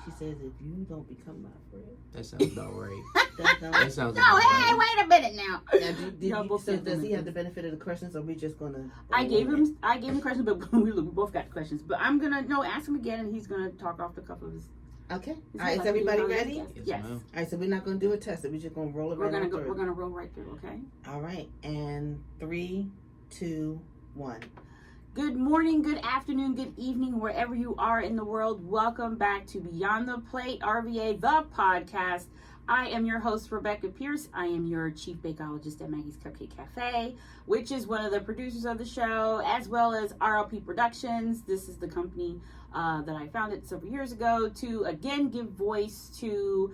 She says, if you don't become my friend. That sounds about right. That sounds No, about hey, right. wait a minute now. So does he have the benefit of the questions, or we just gonna? I gave him the questions, but we both got the questions. But I'm gonna ask him again, and he's gonna talk off the cuff of his. Okay. All right. Is everybody ready? Yes. All right. So we're not gonna do a test. We're just gonna roll it right on through. We're gonna roll right through. Okay. All right. And 3, 2, 1. Good morning, good afternoon, good evening, wherever you are in the world. Welcome back to Beyond the Plate RVA, the podcast. I am your host, Rebekah Pierce. I am your chief bakeologist at Maggie's Cupcake Cafe, which is one of the producers of the show, as well as RLP Productions. This is the company that I founded several years ago to, again, give voice to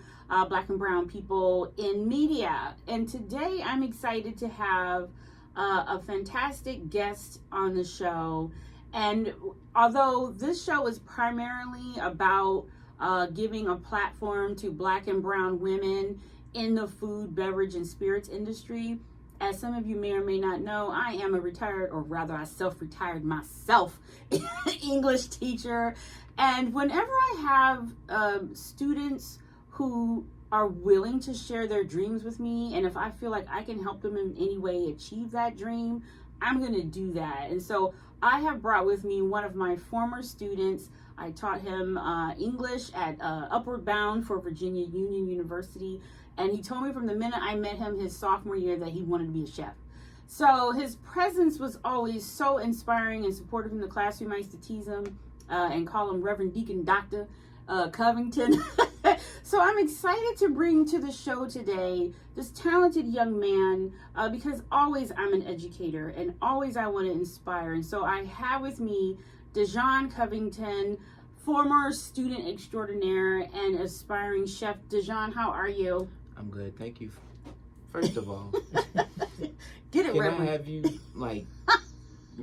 Black and brown people in media. And today I'm excited to have a fantastic guest on the show. And although this show is primarily about giving a platform to Black and brown women in the food, beverage, and spirits industry, as some of you may or may not know, I am a retired, or rather I self-retired myself, English teacher. And whenever I have students who are willing to share their dreams with me, and if I feel like I can help them in any way achieve that dream, I'm going to do that. And so I have brought with me one of my former students. I taught him English at Upward Bound for Virginia Union University, and he told me from the minute I met him his sophomore year that he wanted to be a chef. So his presence was always so inspiring and supportive in the classroom. I used to tease him and call him Reverend Deacon Dr. Covington. So I'm excited to bring to the show today this talented young man because always I'm an educator and always I want to inspire. And so I have with me DeJohn Covington, former student extraordinaire and aspiring chef. DeJohn, how are you? I'm good, thank you. First of all, Get it, can Reverend. I have you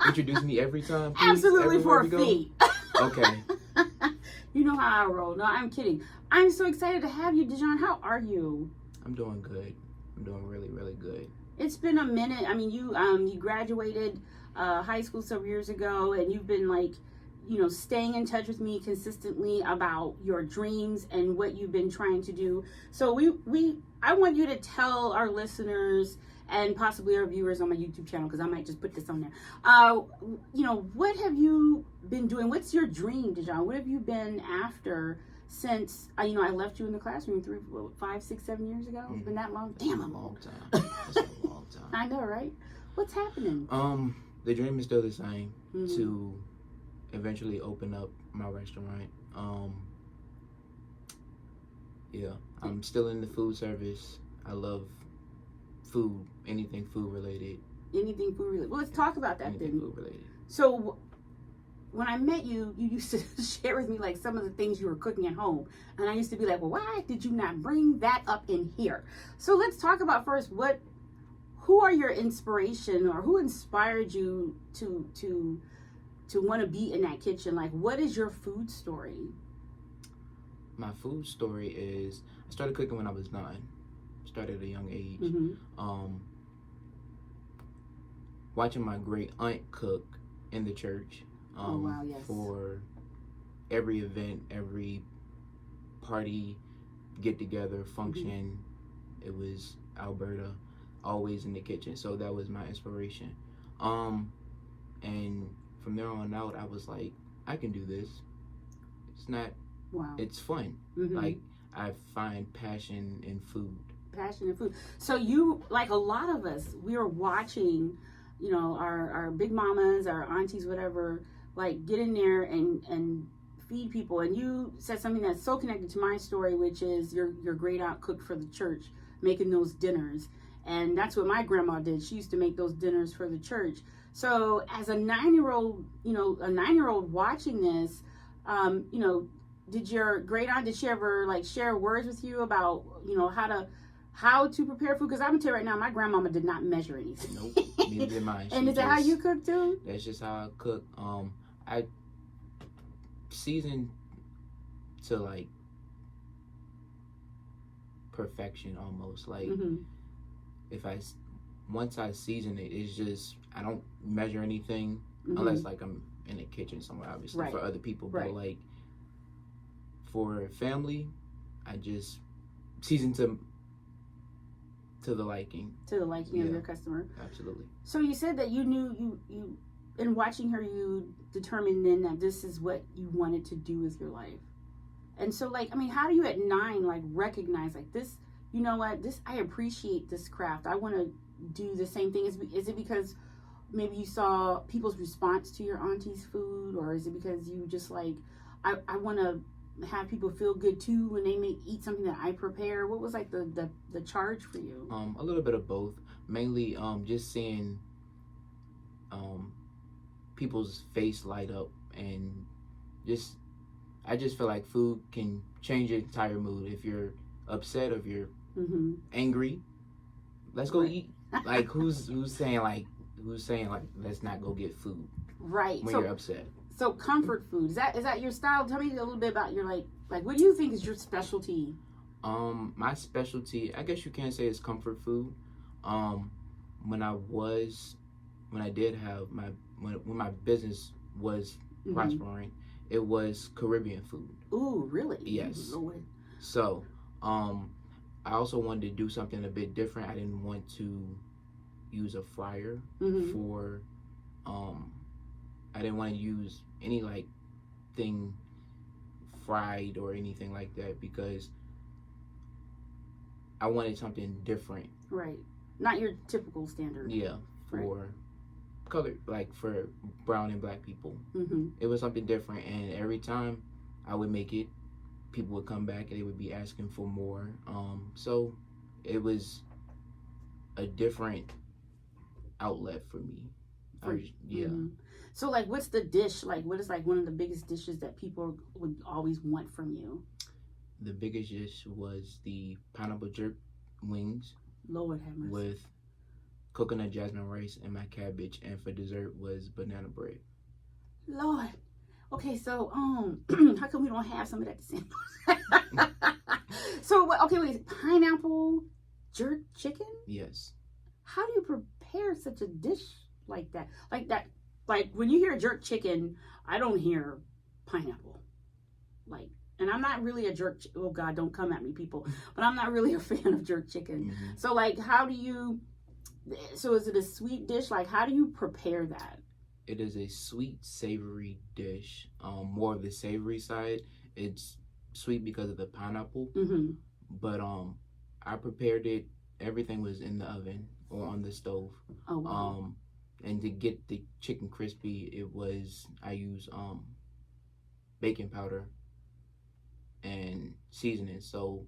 introduce me every time? Please, Absolutely, for a we go? fee. Okay. You know how I roll. No, I'm kidding. I'm so excited to have you, DeJohn. How are you? I'm doing good. I'm doing really, really good. It's been a minute. I mean, you graduated high school several years ago, and you've been staying in touch with me consistently about your dreams and what you've been trying to do. So I want you to tell our listeners and possibly our viewers on my YouTube channel, because I might just put this on there. What have you been doing? What's your dream, DeJohn? What have you been after since I left you in the classroom 5, 6, 7 years ago? It's been that long. Damn, a long time. That's a long time. I know, right? What's happening? The dream is still the same, Mm-hmm. to eventually open up my restaurant. I'm still in the food service. I love food, anything food related. Anything food related. Well, let's talk about that Anything then. food related. So when I met you, you used to share with me like some of the things you were cooking at home. And I used to be like, well, why did you not bring that up in here? So let's talk about first who are your inspiration, or who inspired you to want to be in that kitchen? Like, what is your food story? My food story is I started cooking when I was 9. Started at a young age. Mm-hmm. Watching my great aunt cook in the church. Oh, wow, yes. For every event, every party, get together, function. Mm-hmm. It was Alberta, always in the kitchen. So that was my inspiration. And from there on out, I was like, I can do this. It's not. Wow. It's fun. Mm-hmm. Like, I find passion in food. Passion in food. So you, like a lot of us, we are watching, our big mamas, our aunties, whatever, like get in there and feed people. And you said something that's so connected to my story, which is your great aunt cooked for the church, making those dinners. And that's what my grandma did. She used to make those dinners for the church. So as a 9-year-old watching this, did your great aunt, did she ever share words with you about, how to prepare food? Because I'm gonna tell you right now, my grandmama did not measure anything. Nope, neither did mine. And is that how you cook too? That's just how I cook. I season to perfection almost. Mm-hmm. Once I season it, it's just, I don't measure anything, mm-hmm. unless I'm in the kitchen somewhere, obviously, right. for other people. Right. But for family, I just season to the liking. To the liking of your customer. Absolutely. So you said that you knew you in watching her, you determined then that this is what you wanted to do with your life. And so, like, I mean, how do you at 9, like, recognize, like, this, you know what, this, I appreciate this craft. I want to do the same thing. Is it because maybe you saw people's response to your auntie's food? Or is it because you just, like, I want to have people feel good, too, when they may eat something that I prepare? What was, like, the charge for you? A little bit of both. Mainly, just seeing people's face light up, and I just feel like food can change your entire mood. If you're upset, or if you're angry, let's go eat. Like, who's saying like let's not go get food right when you're upset? So comfort food, is that your style? Tell me a little bit about your like what do you think is your specialty? My specialty, I guess you can say, is comfort food. When my business was prospering, it was Caribbean food. Ooh, really? Yes. Lord. So, I also wanted to do something a bit different. I didn't want to use a fryer for, I didn't want to use any like thing fried or anything like that, because I wanted something different. Right. Not your typical standard. Yeah. For color, like for brown and black people. It was something different, and every time I would make it, people would come back and they would be asking for more. So it was a different outlet for me. So like, what's the dish? Like, what is like one of the biggest dishes that people would always want from you? The biggest dish was the pineapple jerk wings. Lord have mercy. With coconut jasmine rice and my cabbage, and for dessert was banana bread. Lord. Okay, so how come we don't have some of that the same? So okay, wait, pineapple jerk chicken? Yes. How do you prepare such a dish like that? Like when you hear jerk chicken, I don't hear pineapple. Like, and I'm not really a jerk. Oh God, don't come at me, people. But I'm not really a fan of jerk chicken. So like, how do you? So is it a sweet dish? Like, how do you prepare that? It is a sweet, savory dish. More of the savory side. It's sweet because of the pineapple. But I prepared it. Everything was in the oven or on the stove. Oh wow. And to get the chicken crispy, I use baking powder and seasoning. So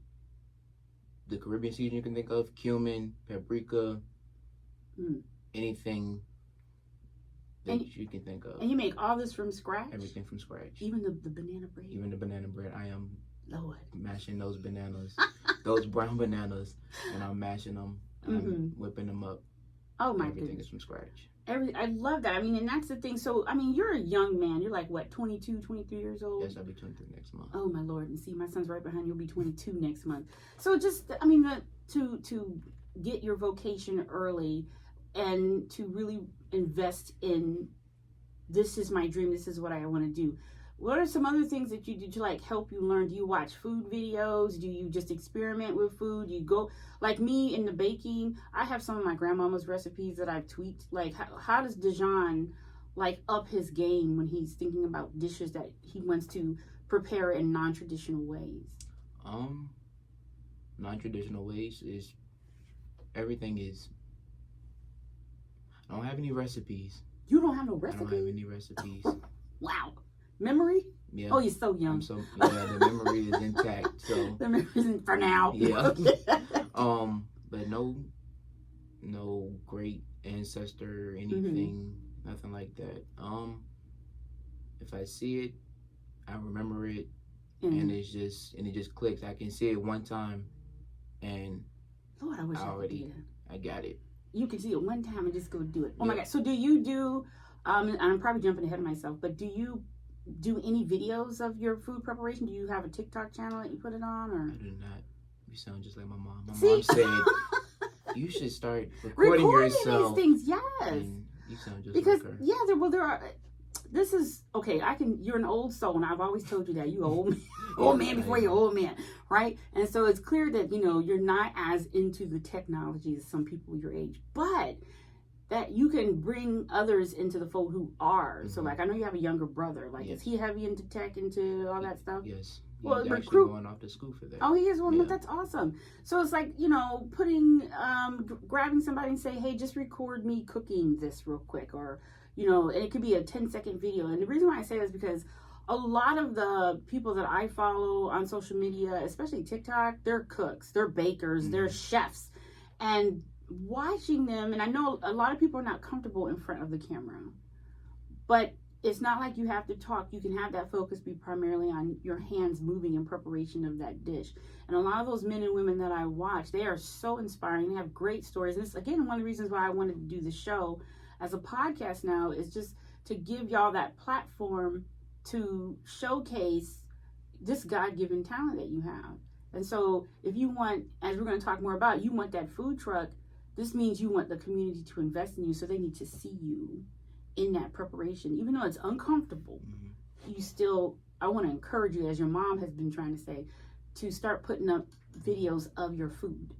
the Caribbean seasoning you can think of, cumin, paprika, anything that you can think of. And you make all this from scratch? Everything from scratch. Even the banana bread? Even the banana bread. I am Lord. mashing those bananas, those brown bananas, and I'm mashing them, and I'm whipping them up. Oh my Everything goodness. is from scratch. I love that. I mean, and that's the thing. So, I mean, you're a young man. You're like, what, 22, 23 years old? Yes, I'll be 23 next month. Oh, my Lord. And see, my son's right behind you. You'll be 22 next month. So just, I mean, to get your vocation early and to really invest in, this is my dream, this is what I want to do. What are some other things that you do to like help you learn? Do you watch food videos? Do you just experiment with food? You go, like me in the baking, I have some of my grandmama's recipes that I've tweaked. Like how does DeJohn like up his game when he's thinking about dishes that he wants to prepare in non-traditional ways? Non-traditional ways is, everything is, I don't have any recipes. You don't have no recipes? I don't have any recipes. Wow. Memory? Yeah. Oh, you're so young. The memory is intact. So the memory isn't for now. Yeah. But no great ancestor or anything, nothing like that. If I see it, I remember it, and it just clicks. I can see it one time, and Lord, I wish I could do that. I got it. You can see it one time and just go do it. Oh my God. So do you do, I'm probably jumping ahead of myself, but do you do any videos of your food preparation? Do you have a TikTok channel that you put it on? Or? I do not. You sound just like my mom. My mom said, you should start recording yourself. These things, yes. And you sound just because, like her. Yeah, there are, this is okay. You're an old soul, and I've always told you that you old man before you're old man, right? And so it's clear that you're not as into the technology as some people your age, but that you can bring others into the fold who are. So like I know you have a younger brother. Like is he heavy into tech, into all that stuff? Yes. Well, He's actually going off to school for that. Oh, he is. Well, that's awesome. So it's like, grabbing somebody and say, hey, just record me cooking this real quick. Or, and it could be a 10-second video. And the reason why I say this is because a lot of the people that I follow on social media, especially TikTok, they're cooks, they're bakers, they're chefs. And watching them, and I know a lot of people are not comfortable in front of the camera, but it's not like you have to talk. You can have that focus be primarily on your hands moving in preparation of that dish. And a lot of those men and women that I watch, they are so inspiring. They have great stories. And it's, again, one of the reasons why I wanted to do the show as a podcast now is just to give y'all that platform to showcase this God-given talent that you have. And so if you want, as we're going to talk more about, you want that food truck, this means you want the community to invest in you, so they need to see you in that preparation. Even though it's uncomfortable, I want to encourage you, as your mom has been trying to say, to start putting up videos of your food,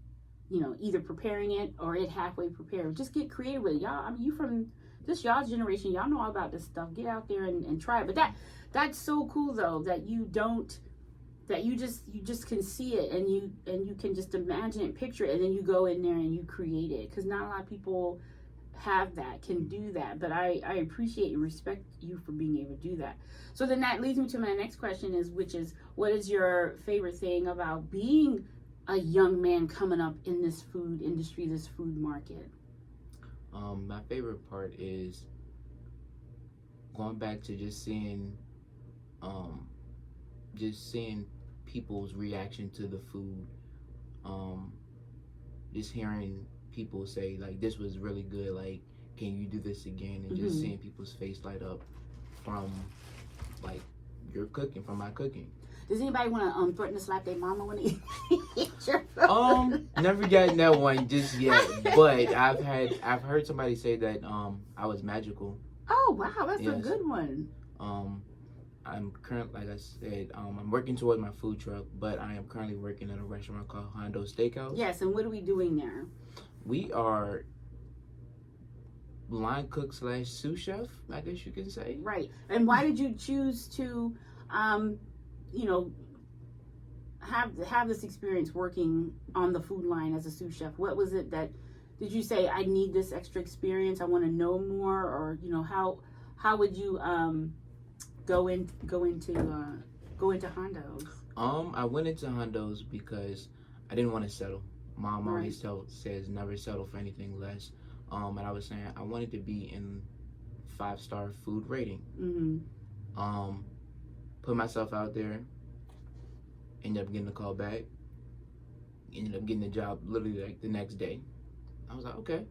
either preparing it or it halfway prepared. Just get creative with it. Y'all, I mean, you from y'all's generation, y'all know all about this stuff. Get out there and try it. But that's so cool though, that you just can see it and you can just imagine it, picture it, and then you go in there and you create it. Because not a lot of people can do that, but I appreciate and respect you for being able to do that. So then that leads me to my next question, which is what is your favorite thing about being a young man coming up in this food industry, this food market? My favorite part is going back to just seeing people's reaction to the food, just hearing people say like this was really good, like can you do this again, and just seeing people's face light up from like your cooking, from my cooking. Does anybody want to threaten to slap their mama when they eat your food? Never gotten that one just yet, but I've heard somebody say that I was magical. Oh wow, that's a good one. I'm currently, like I said, I'm working toward my food truck, but I am currently working at a restaurant called Hondo Steakhouse. Yes, and what are we doing there? We are line cook / sous chef, I guess you can say. Right. And why did you choose to, have this experience working on the food line as a sous chef? What was it that, did you say, I need this extra experience, I want to know more, or how would you go into Hondo's? I went into Hondo's because I didn't want to settle. Mom always says never settle for anything less. And I was saying I wanted to be in 5-star food rating. Put myself out there. Ended up getting a call back. Ended up getting the job literally like the next day. I was like, okay.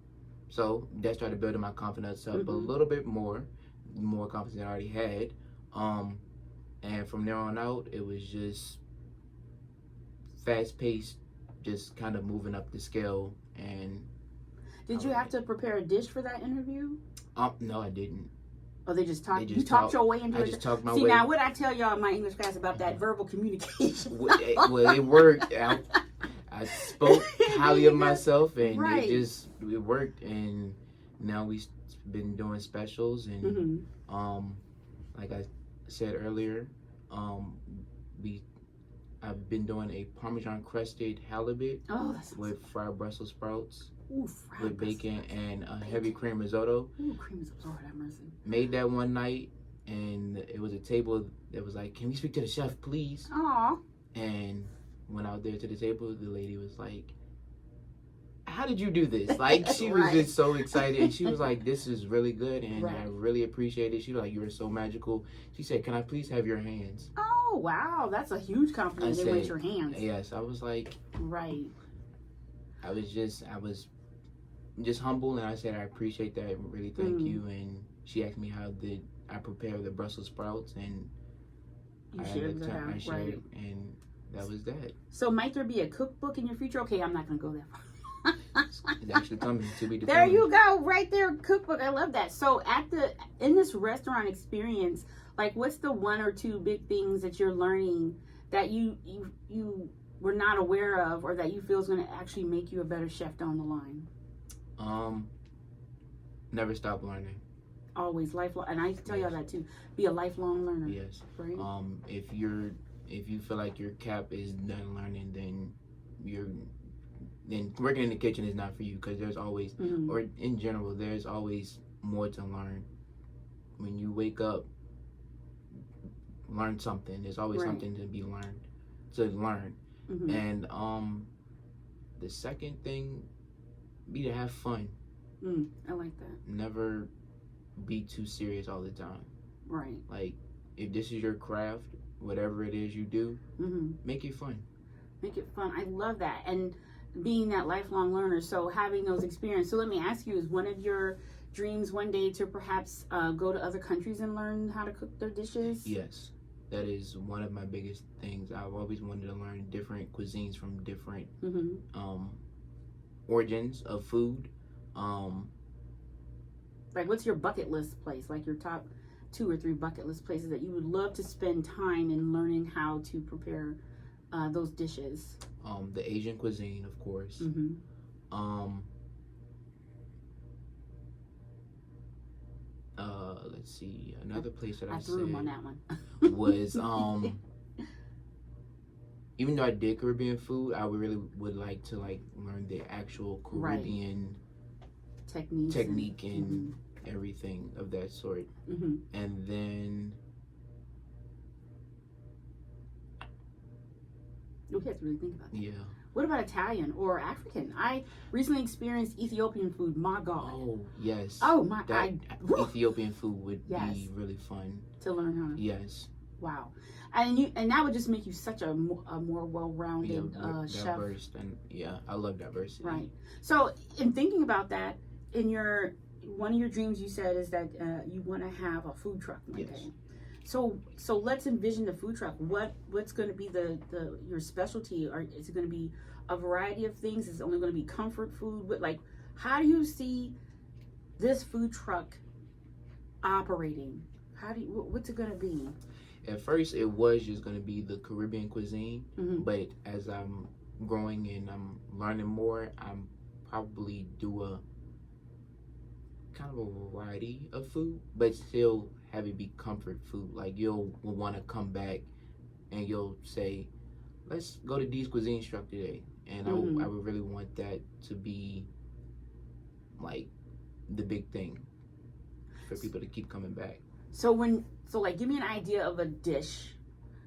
So that started building my confidence up a little bit more confidence than I already had. And from there on out, it was just fast paced, just kind of moving up the scale. And did you have to prepare a dish for that interview? No, I didn't. Oh, they just talked. You talked your way into it. I just talked my way. See, now what I tell y'all in my English class about that verbal communication? Well, it worked. I spoke highly of myself, and it worked. And now we've been doing specials, and like I said earlier, I've been doing a Parmesan crusted halibut with fried Brussels sprouts. Ooh, with bacon and a heavy cream risotto. Ooh, cream risotto, Lord have mercy. Made that one night, and it was a table that was like, "Can we speak to the chef, please?" Aww. And went out there to the table. The lady was like, "How did you do this?" Like, she was just so excited, and she was like, "This is really good, and I really appreciate it." She was like, "You were so magical." She said, "Can I please have your hands?" Oh wow, that's a huge compliment. They went your hands. Yes, I was like, right. I was just humble, and I said I appreciate that, really thank you. And she asked me how did I prepare the Brussels sprouts, and I shared, and that was that. So might there be a cookbook in your future? Okay, I'm not gonna go that far. It's actually coming to be There determined. you go, right there, cookbook. I love that. So in this restaurant experience, like, what's the one or two big things that you're learning that you were not aware of, or that you feel is going to actually make you a better chef down the line? Never stop learning. Always lifelong, and I tell y'all that too. Be a lifelong learner. Yes. Right. If you feel like your cap is done learning, then working in the kitchen is not for you, because there's always, Mm-hmm. or in general, there's always more to learn. When you wake up, learn something. There's always Right. something to learn. Mm-hmm. And the second thing be to have fun. I like that. Never be too serious all the time. Right. Like, if this is your craft, whatever it is you do, Mm-hmm. make it fun. Make it fun. I love that. And being that lifelong learner, so having those experiences. So let me ask you, is one of your dreams one day to perhaps go to other countries and learn how to cook their dishes? Yes, that is one of my biggest things. I've always wanted to learn different cuisines from different Mm-hmm. origins of food. Like, what's your bucket list place? Like, your top 2 or 3 bucket list places that you would love to spend time in learning how to prepare those dishes? The Asian cuisine, of course. Mm-hmm. Let's see. Another place that I I threw him on said that one. was even though I did Caribbean food, I really would like to learn the actual Caribbean technique and everything of that sort. Mm-hmm. And then We have to really think about that. yeah. What about Italian or African? I recently experienced Ethiopian food. My God. Oh yes. Oh my! That Ethiopian food would Yes. be really fun. To learn how. Yes. Wow. And that would just make you such a more well-rounded chef. Diverse, and I love diversity. Right. So in thinking about that, one of your dreams you said is that you want to have a food truck one Yes. day. So let's envision the food truck. What's going to be your specialty? Or is it going to be a variety of things? Is it only going to be comfort food? How do you see this food truck operating? What's it going to be? At first, it was just going to be the Caribbean cuisine, Mm-hmm. but as I'm growing and I'm learning more, I'm probably do a kind of a variety of food, but still have it be comfort food. Like, you'll want to come back and you'll say, let's go to D's Cuisine truck today. And Mm-hmm. I would really want that to be like the big thing for people to keep coming back. So give me an idea of a dish.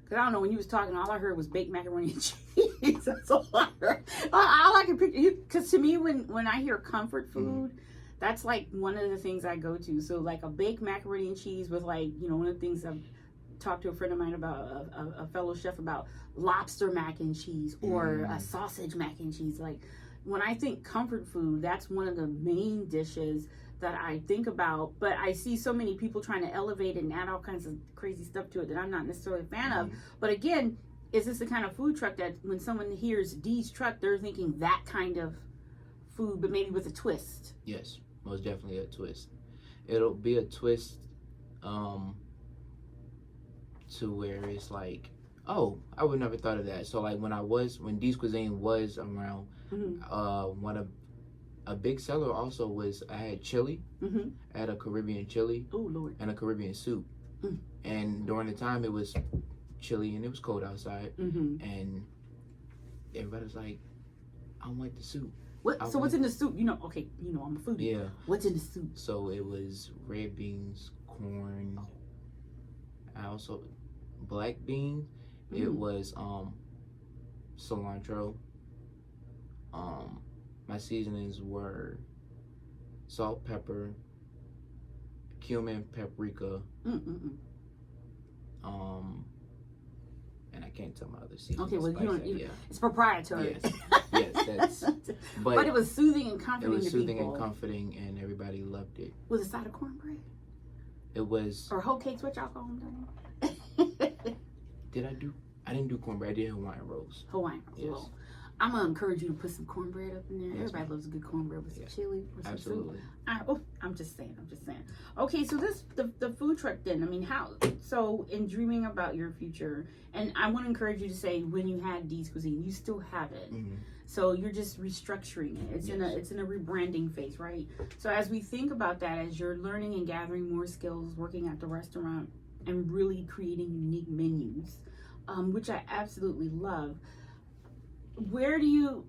Cause I don't know, when you was talking, all I heard was baked macaroni and cheese. That's all I heard. All I can picture, because to me, when I hear comfort food, that's like one of the things I go to. So like a baked macaroni and cheese with one of the things I've talked to a friend of mine about, a fellow chef about, lobster mac and cheese or a sausage mac and cheese. Like, when I think comfort food, that's one of the main dishes that I think about, but I see so many people trying to elevate it and add all kinds of crazy stuff to it that I'm not necessarily a fan of. But again, is this the kind of food truck that when someone hears D's truck, they're thinking that kind of food, but maybe with a twist? Yes, most definitely a twist. It'll be a twist to where it's like, oh, I would never thought of that. So like when D's Cuisine was around, a big seller also was, I had chili. Mm-hmm. I had a Caribbean chili. Oh, Lord. And a Caribbean soup. And during the time it was chilly and it was cold outside. Mm-hmm. And everybody was like, I want the soup. What's in the soup? I'm a foodie. Yeah. What's in the soup? So it was red beans, corn. I also black beans. It was cilantro. My seasonings were salt, pepper, cumin, paprika. And I can't tell my other seasonings. Okay, well, yeah. It's proprietary. Yes, but it was soothing and comforting. It was soothing people. and comforting, and everybody loved it. Was it a side of cornbread? It was. Or hoe cakes, what y'all call them? I didn't do cornbread. I did Hawaiian rolls. Hawaiian rolls. Yes. Well, I'm gonna encourage you to put some cornbread up in there. Yes, Everybody loves a good cornbread with some chili or some Absolutely. soup. I'm just saying. Okay, so the food truck then. I mean, how? So in dreaming about your future, and I want to encourage you to say when you had D's Cuisine, you still have it. Mm-hmm. So you're just restructuring it. It's in a rebranding phase, right? So as we think about that, as you're learning and gathering more skills, working at the restaurant, and really creating unique menus, which I absolutely love. Where do you,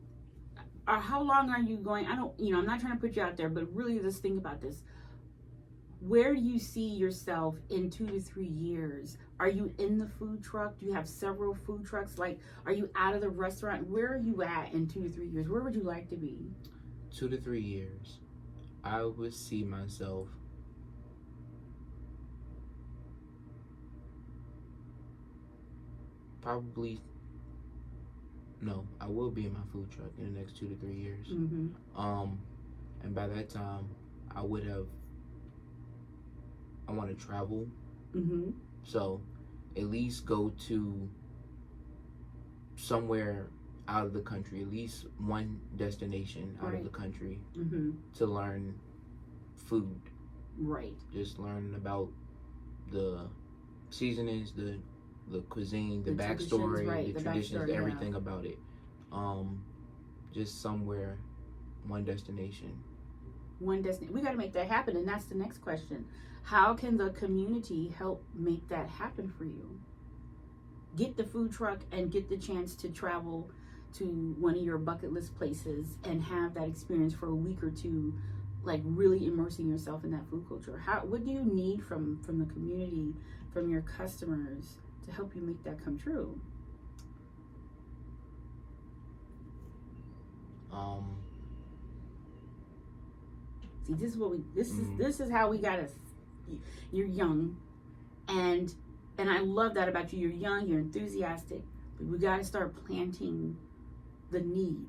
or how long are you going? I'm not trying to put you out there, but really just think about this. Where do you see yourself in 2 to 3 years? Are you in the food truck? Do you have several food trucks? Like, are you out of the restaurant? Where are you at in 2 to 3 years? Where would you like to be? 2 to 3 years, I would see myself I will be in my food truck in the next 2 to 3 years. Mm-hmm. And by that time, I want to travel. Mm-hmm. So, at least go to somewhere out of the country, at least one destination out of the country to learn food. Right. Just learn about the seasonings, the cuisine, the backstory, the traditions, everything about it. Just somewhere, one destination. We got to make that happen, and that's the next question. How can the community help make that happen for you? Get the food truck and get the chance to travel to one of your bucket list places and have that experience for a week or two, like really immersing yourself in that food culture. What do you need from the community, from your customers, to help you make that come true? See, this is how we gotta. You're young, and I love that about you. You're young, you're enthusiastic, but we gotta start planting the need.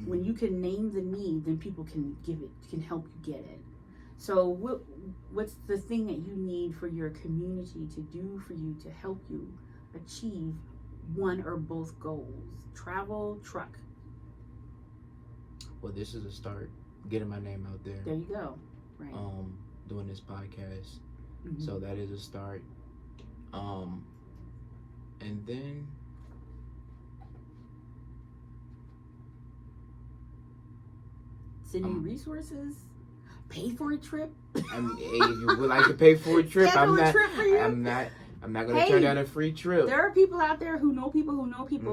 When you can name the need, then people can help you get it. So what's the thing that you need for your community to do for you to help you achieve one or both goals? Travel, truck. Well, this is a start. Getting my name out there. There you go. Right. Doing this podcast. Mm-hmm. So that is a start. And then sending resources, pay for a trip. Hey, if you would like to pay for a trip, I'm not gonna turn down a free trip. There are people out there who know people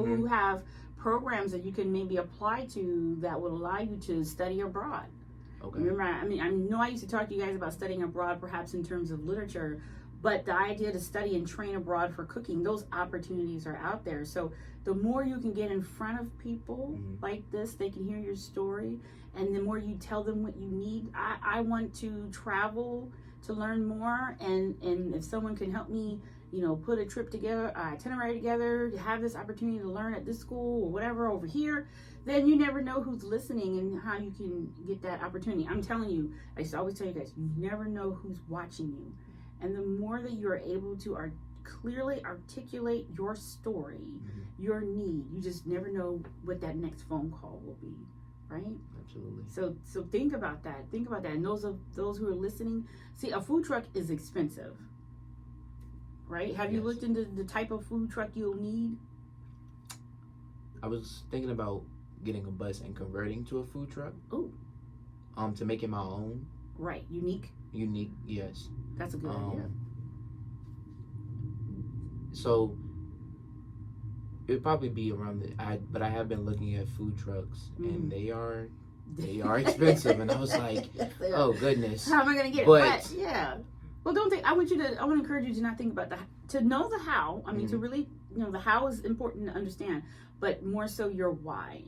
who have programs that you can maybe apply to that would allow you to study abroad. Okay. Remember, I know I used to talk to you guys about studying abroad, perhaps in terms of literature, but the idea to study and train abroad for cooking, those opportunities are out there. So the more you can get in front of people like this, they can hear your story, and the more you tell them what you need. I want to travel to learn more, and if someone can help me, put a trip together, itinerary together, to have this opportunity to learn at this school or whatever over here, then you never know who's listening and how you can get that opportunity. I'm telling you, I used to always tell you guys, you never know who's watching you. And the more that you're able to clearly articulate your story, your need, you just never know what that next phone call will be, right? Absolutely. So think about that. And those who are listening, see, a food truck is expensive, right? Have you looked into the type of food truck you'll need? I was thinking about getting a bus and converting to a food truck. Ooh. To make it my own. Right. Unique, yes. That's a good idea. So it'd probably be around but I have been looking at food trucks and they are expensive, and I was like, oh goodness, how am I gonna get it? But yeah. Well, I want to encourage you to not think about to know the how. I mean, to really, the how is important to understand, but more so your why.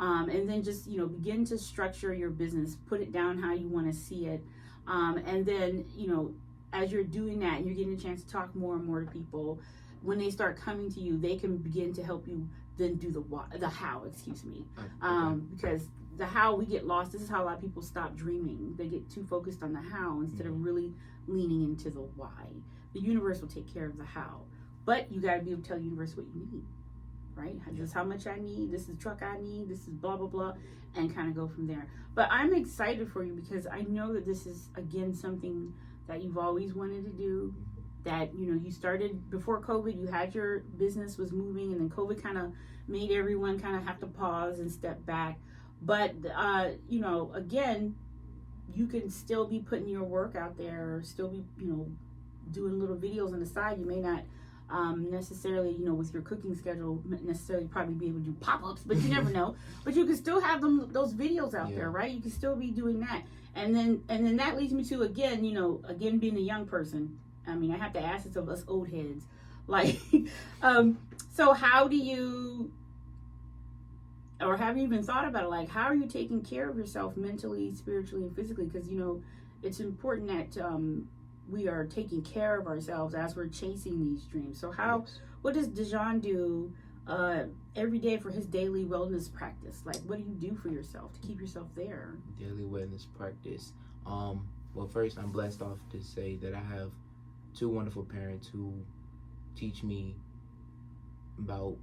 And then just, begin to structure your business, put it down how you want to see it. And then, as you're doing that and you're getting a chance to talk more and more to people, when they start coming to you, they can begin to help you then do the how, because the how, we get lost. This is how a lot of people stop dreaming. They get too focused on the how instead of really leaning into the why. The universe will take care of the how, but you got to be able to tell the universe what you need, right? This is how much I need. This is the truck I need. This is blah, blah, blah. And kind of go from there. But I'm excited for you because I know that this is, again, something that you've always wanted to do. That, you know, you started before COVID, you had your business was moving, and then COVID kind of made everyone kind of have to pause and step back. But, you know, again, you can still be putting your work out there, still be, you know, doing little videos on the side. You may not necessarily, you know, with your cooking schedule, necessarily probably be able to do pop-ups, but you never know. But you can still have those videos out there, right? You can still be doing that. And then that leads me to, again, you know, again, being a young person. I mean, I have to ask this of us old heads. Like, so how do you, or have you even thought about it? Like, how are you taking care of yourself mentally, spiritually, and physically? Because, you know, it's important that we are taking care of ourselves as we're chasing these dreams. So what does DeJohn do every day for his daily wellness practice? Like, what do you do for yourself to keep yourself there? Daily wellness practice. Well, first, I'm blessed off to say that I have 2 wonderful parents who teach me about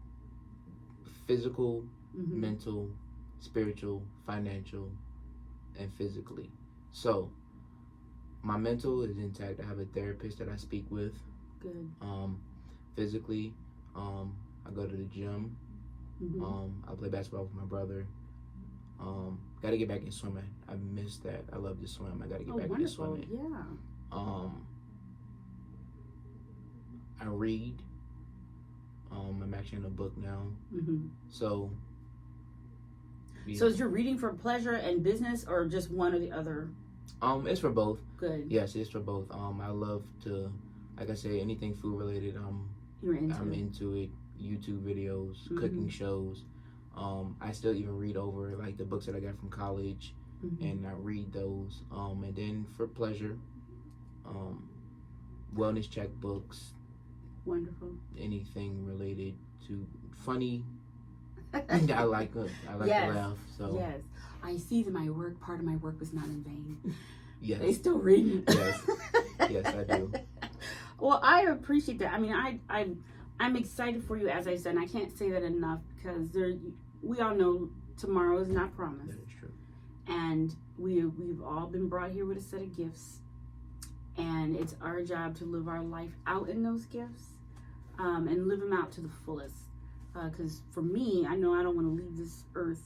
physical, mental, spiritual, financial, and physically. So my mental is intact. I have a therapist that I speak with. Good. Physically, I go to the gym. I play basketball with my brother. Got to get back in swimming. I missed that. I love to swim. I got to get back into swimming. Yeah. I read. I'm actually in a book now. So is your reading for pleasure and business, or just one or the other? It's for both. Good. Yes, it's for both. I love to, like I say, anything food related. I'm into it. YouTube videos, cooking shows. I still even read over like the books that I got from college, and I read those. And then for pleasure, wellness checkbooks. Wonderful. Anything related to funny. I like to laugh. So yes, I see that part of my work was not in vain. Yes, they still read. Yes, yes, I do. Well, I appreciate that. I mean, I'm excited for you, as I said. And I can't say that enough because we all know tomorrow is not promised. That is true. And we've all been brought here with a set of gifts, and it's our job to live our life out in those gifts, and live them out to the fullest. Because for me, I know I don't want to leave this earth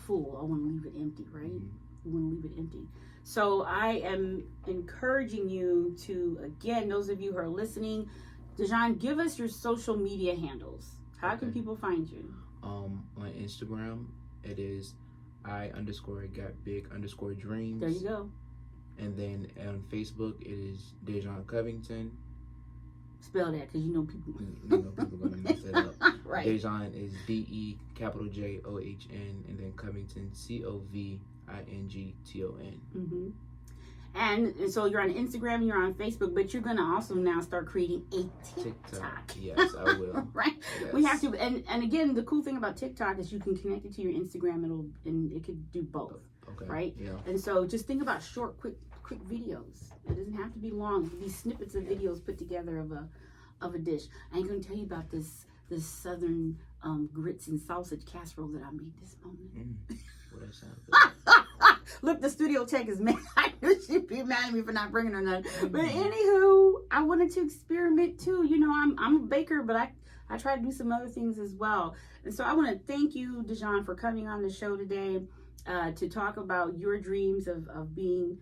full. I want to leave it empty, right? We want to leave it empty. So I am encouraging you to, again, those of you who are listening, DeJohn, give us your social media handles. How can people find you? On Instagram, it is I_got_big_dreams. There you go. And then on Facebook, it is DeJohn Covington. Spell that, because you know people. Going to mess that up. Right. DeJohn is DeJohn, and then Covington Covington. And so you're on Instagram, you're on Facebook, but you're going to also now start creating a TikTok. Yes, I will. Right? Yes. We have to. And again, the cool thing about TikTok is you can connect it to your Instagram, and it could do both. Okay. Right? Yeah. And so just think about short, quick videos. It doesn't have to be long. It can be snippets of videos put together of a dish. I ain't going to tell you about this southern grits and sausage casserole that I made this morning. Well, that sounds good. Look, the studio tech is mad. I knew she'd be mad at me for not bringing her none. But anywho, I wanted to experiment too. You know, I'm a baker, but I try to do some other things as well. And so I want to thank you, DeJohn, for coming on the show today to talk about your dreams of being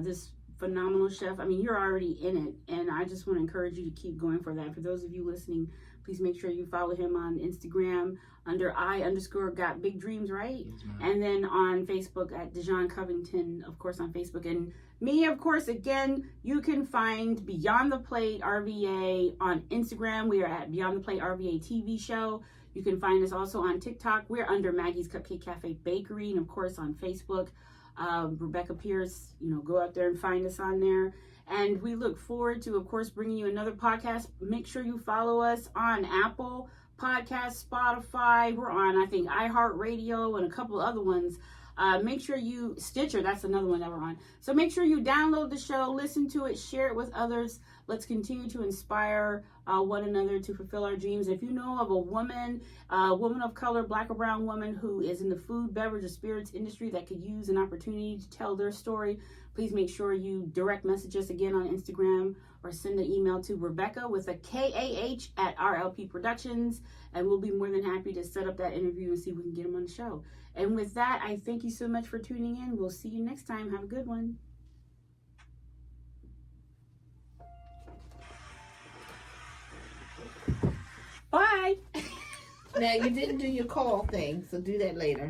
this phenomenal chef. I mean, you're already in it, and I just want to encourage you to keep going for that. For those of you listening, please make sure you follow him on Instagram under I_got_big dreams, right? Yes, ma'am. And then on Facebook at DeJohn Covington, of course, on Facebook. And me, of course, again, you can find Beyond the Plate RVA on Instagram. We are at Beyond the Plate RVA TV show. You can find us also on TikTok. We're under Maggie's Cupcake Cafe Bakery, and of course on Facebook, Rebekah Pierce. You know, go out there and find us on there. And we look forward to, of course, bringing you another podcast. Make sure you follow us on Apple Podcasts, Spotify. We're on, I think, iHeart Radio and a couple of other ones. Make sure you, Stitcher, that's another one that we're on. So make sure you download the show, listen to it, share it with others. Let's continue to inspire one another to fulfill our dreams. If you know of a woman of color, black or brown woman who is in the food, beverage, or spirits industry that could use an opportunity to tell their story, please make sure you direct message us again on Instagram or send an email to Rebekah with a KAH at RLP Productions, and we'll be more than happy to set up that interview and see if we can get them on the show. And with that, I thank you so much for tuning in. We'll see you next time. Have a good one. Bye. Now, you didn't do your call thing, so do that later.